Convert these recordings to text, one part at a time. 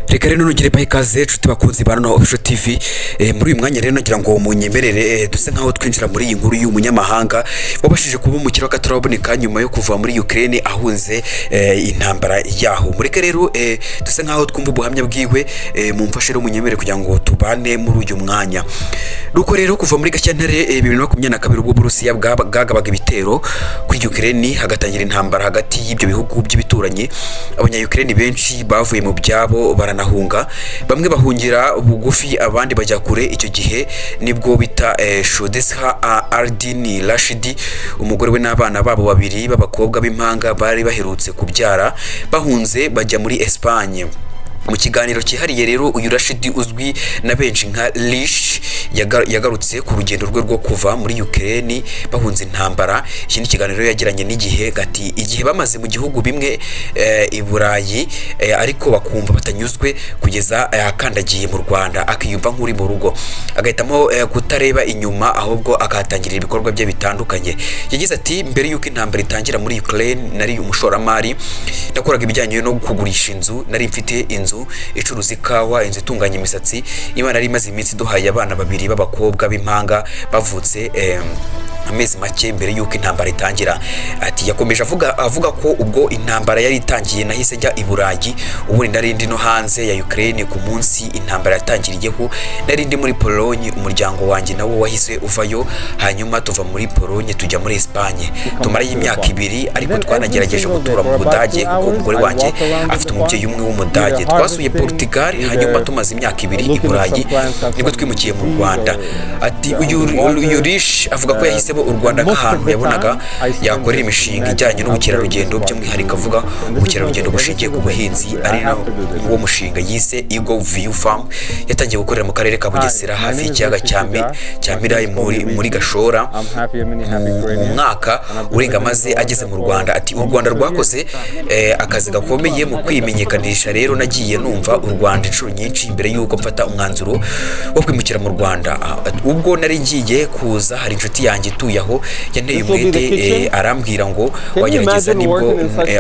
Reka rero nongere bahe ikaze nshuti bakunzi ba Nono Official TV. Muri uyu mwanya rero nagira ngo munyemerere duse nkaho twinjira muri iyi nkuru y'umunyamahanga wabashije kuba umukiro w'akataraboneka nyuma yo kuva muri Ukraine ahunze intambara yaho. Mureke rero duse nkaho twumva ubuhamya bwiwe mumfashe rero munyemerere kugira ngo tubane muri uyu mwanya. Nuko rero kuva muri Gashyantare 2022 ubwo Burusiya bwagabaga ibitero kuri Ukraine hagatangira intambara hagati y'ibyo bihugu by'ibituranyi, abanya-Ukraine benshi bavuye mu byabo baranahunga, bamwe bahungira bugufi abandi bajya kure. Icyo gihe nibwo bita Shodesha Ardini Rashidi, umugore we n'abana babo babiri b'abakobwa b'impanga bari baherutse kubyara bahunze bajya muri Espagne. Mu kiganiro cyihariye rero uyu Rashidi uzwi na benshi nka Lish yagarutse ku rugendo rwe rwo kuva muri Ukraine bahunze intambara. Iki ni kiganiro yagiranye n'igihe gati igihe bamaze mu gihugu bimwe i Burayi ariko bakumva batanyuzwe kugeza akandagiye mu Rwanda akiyumva nk'uri mu rugo, agahitamo kutareba inyuma ahubwo akatangirira ibikorwa bye bitandukanye. Yagize ati mbere yuko intambara itangira muri Ukraine nari umushoramari, nakoraga ibijyanye no kugurisha inzu, nari mfite inzu icuruza ikawa, inzu itunganya imisatsi. Imana ari imaze iminsi duhaye abana babiri b'abakobwa b'impanga bavutse amezi make mbere yuko intambara itangira. Ati yakomeje avuga ko ubwo intambara yari itangiye nahise njya i Burayi, ubu nari ndi no hanze ya Ukraine ku munsi intambara yatangiriyeho. Nari ndi muri Pologne, umuryango wanjye nawo wahise uvayo, hanyuma tuva muri Pologne tujya muri Espagne. Tumara y'imyaka 2 ariko twanagerageje gutura mu Budage kuko umugore wanjye afite umubyeyi umwe w'Umudage. Twasuye Portugal, hanyuma tumaze imyaka 2 i Burayi nibwo twimukiye mu Rwanda. Ati uyu Rish avuga ko yahise u Rwanda nk'ahantu yabonaga yakorera imishinga ijyanye n'ubukerarugendo, by'umwihariko avuga ubukerarugendo bushingiye ku buhinzi, ari wo mushinga yise Eagle View Farm yatangiye gukorera mu karere ka Bugesera hafi y'ikiyaga cya Mirayi muri Gashora. Mu mwaka urenga maze ageze mu Rwanda. Ati u Rwanda rwakoze akazi gakomeye mu kwimenyekanisha. Rero nagiye numva u Rwanda inshuro nyinshi mbere y'uko mfata umwanzuro wo kwimukira mu Rwanda. Ubwo nari ngiye kuza hari inshuti yanjye tuyaho yanteye umwete arambwira ngo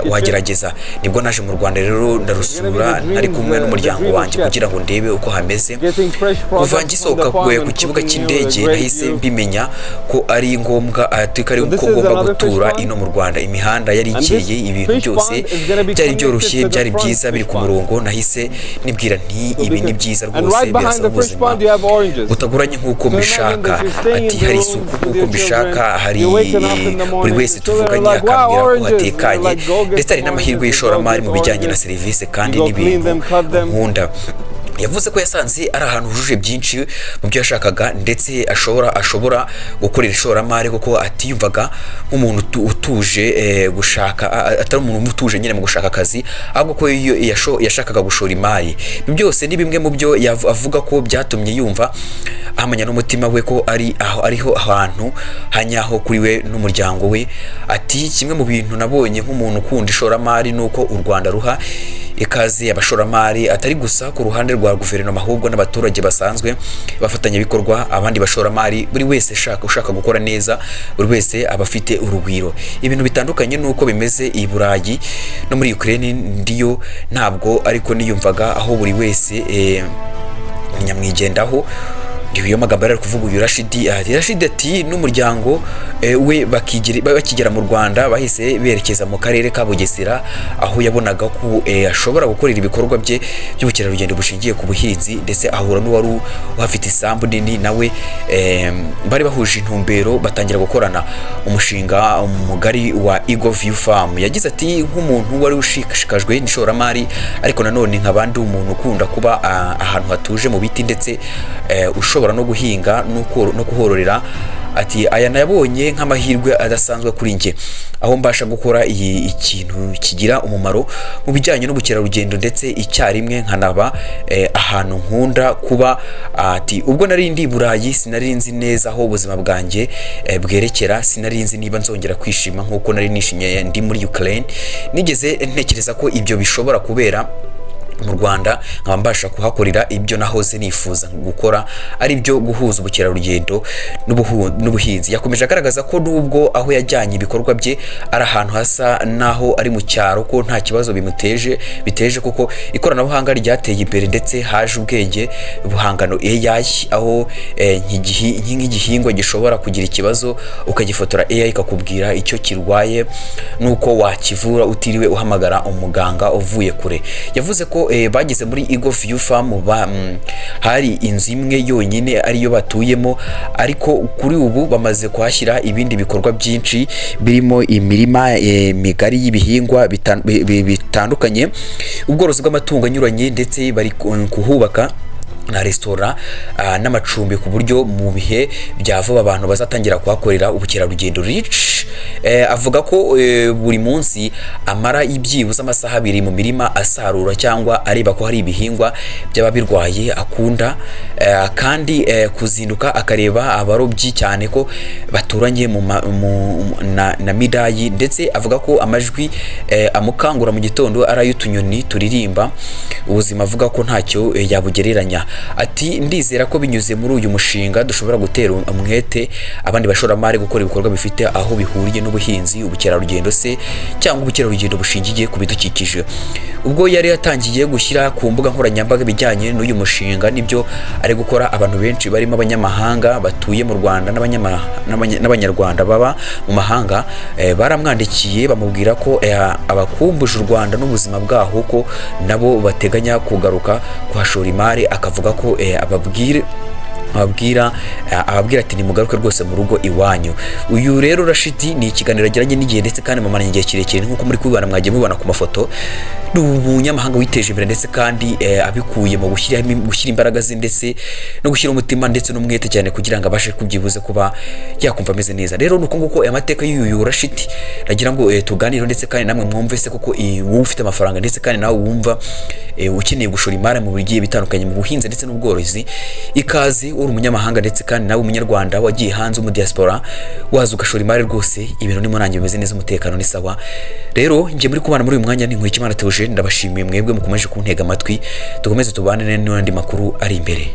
wagerageza nibwo naje mu Rwanda. Rero ndarusura nari kumwe n'umuryango wanjye kugira ngo ndebe uko hameze. Kuva ngisohoka ku kibuga cy'indege nahise mbimenya ko ari ngombwa ko ngomba gutura ino mu Rwanda. Imihanda yari ikeye, ibintu byose byari byoroshye, byari byiza, biri ku murongo. Nahise nibwira nti ibi ni byiza rwose, birasa ubuzima butaguranye nk'uko mbishaka. Ati hari isuku nk'uko mbishaka, hari buri wese tuvuganye akambwira ko hatekanye, ndetse hari n'amahirwe y'ishoramari mu bijyanye na serivisi kandi n'ibintu nkunda. Yavuze ko yasanze ari ahantu hujuje byinshi mu byo yashakaga, ndetse ashobora gukorera ishoramari kuko atiyumvaga nk'umuntu utuje gushaka, atari umuntu utuje nyine mu gushaka akazi, ahubwo ko yashakaga gushora imari. Ibyo byose ni bimwe mu byo avuga ko byatumye yumva ahamanya n'umutima we ko ariho ahantu hanyaho kuri we n'umuryango we. Ati kimwe mu bintu nabonye nk'umuntu ukunda ishoramari nuko u Rwanda ruha ikaze abashoramari, atari gusa ku ruhande rwa guverinoma ahubwo n'abaturage basanzwe bafatanya bikorwa, abandi bashoramari. Buri wese ushaka gukora neza, buri wese aba afite urugwiro. Ibintu bitandukanye nuko bimeze i Burayi no muri Ukraine ndiyo ntabwo ariko niyumvaga aho buri wese nyamwigendaho. Iyo magambo ari kuvuga uyu Rashidi ati n'umuryango we bakigera mu Rwanda bahise berekeza mu karere ka Bugesera, aho yabonaga ko ashobora gukorera ibikorwa bye by'ubukerarugendo bushingiye ku buhinzi, ndetse ahura n'uwari uhafite isambu nini nawe. Bari bahuje intumbero batangira gukorana umushinga mugari wa Eagle View Farm. Yagize ati nk'umuntu wari ushikajwe n'ishoramari ariko nanone nk'abandi umuntu ukunda kuba ahantu hatuje mu biti, ndetse ushobora no guhinga no kuhororera. Ati aya nayabonye nk'amahirwe adasanzwe kuri njye, aho mbasha gukora ikintu kigira umumaro mu bijyanye n'ubukerarugendo, ndetse icyarimwe nkanaba ahantu nkunda kuba. Ati ubwo nari ndi Burayi sinari nzi neza aho ubuzima bwanjye bwerekera, sinari nzi niba nzongera kwishima nk'uko nari nishimye ndi muri Ukraine. Nigeze ntekereza ko ibyo bishobora kubera mu Rwanda nkaba mbasha kuhakorera ibyo nahoze nifuza gukora ari byo guhuza ubukerarugendo n'ubuhinzi. Yakomeje agaragaza ko nubwo aho yajyanye ibikorwa bye ari ahantu hasa naho ari mu cyaro ko nta kibazo biteje kuko ikoranabuhanga ryateye imbere ndetse haje ubwenge buhangano AI, aho nk'igihingwa gishobora kugira ikibazo ukagifotora AI ikakubwira icyo kirwaye nuko wakivura utiriwe uhamagara umuganga uvuye kure. Yavuze ko bageze muri Eagle View Farm hari inzu imwe yonyine ariyo batuyemo, ariko kuri ubu bamaze kuhashyira ibindi bikorwa byinshi birimo imirima migari y'ibihingwa bitandukanye, ubworozi bw'amatungo anyuranye, ndetse bari kuhubaka na restaurant n'amacumbi ku buryo mu bihe bya vuba abantu bazatangira kuhakorera ubukerarugendo. Rich avuga ko buri munsi amara ibyibuze amasaha 2 mu mirima asarura cyangwa areba ko hari ibihingwa byaba birwaye akunda, kandi kuzinduka akareba abarobyi cyane ko baturanye na midayi, ndetse avuga ko amajwi amukangura mu gitondo ari ay'utunyoni turirimba ubuzima, avuga ko ntacyo yabugereranya. Ati ndizera ko binyuze muri uyu mushinga dushobora gutera umwete abandi bashoramari gukora ibikorwa bifite aho bihuriye n'ubuhinzi, ubukerarugendo se cyangwa ubukerarugendo bushingiye ku bidukikije. Ubwo yari yatangiye gushyira ku mbuga nkoranyambaga bijyanye n'uyu mushinga nibyo ari gukora, abantu benshi barimo abanyamahanga batuye mu Rwanda n'abanyarwanda baba mu mahanga baramwandikiye bamubwira ko abakumbuje u Rwanda n'ubuzima bwaho ko nabo bateganya kugaruka kuhashora imari, akavuga ko ababwira ati nimugaruke rwose mu rugo iwanyu. Uyu rero Rashidi ni ikiganiro agiranye n'igihe ndetse kandi mumaranye igihe kirekire nk'uko muri kubibona, mwagiye mubibona ku mafoto. Ni umunyamahanga witeje imbere ndetse kandi abikuye mu gushyira imbaraga ze ndetse no gushyira umutima ndetse n'umwete cyane kugira ngo abashe kubyibuze kuba yakumva ameze neza. Rero nuko nguko amateka y'uyu Rashidi nagira ngo tuganire ndetse kandi namwe mwumve se kuko wowe ufite amafaranga ndetse kandi nawe wumva ukeneye gushora imari mu bigiye bitandukanye mu buhinzi ndetse n'ubworozi, ikaze uri umunyamahanga ndetse kandi nawe umunyarwanda wagiye hanze mu diaspora waza ugashora imari rwose, ibintu ni munange bimeze neza, umutekano ni sawa. Rero ngiye muri kubana muri uyu mwanya, ni Nkurikiyimana Theogene, ndabashimiye mwebwe mukomeje kuntega amatwi, tukomeze tubane n'andi makuru ari imbere.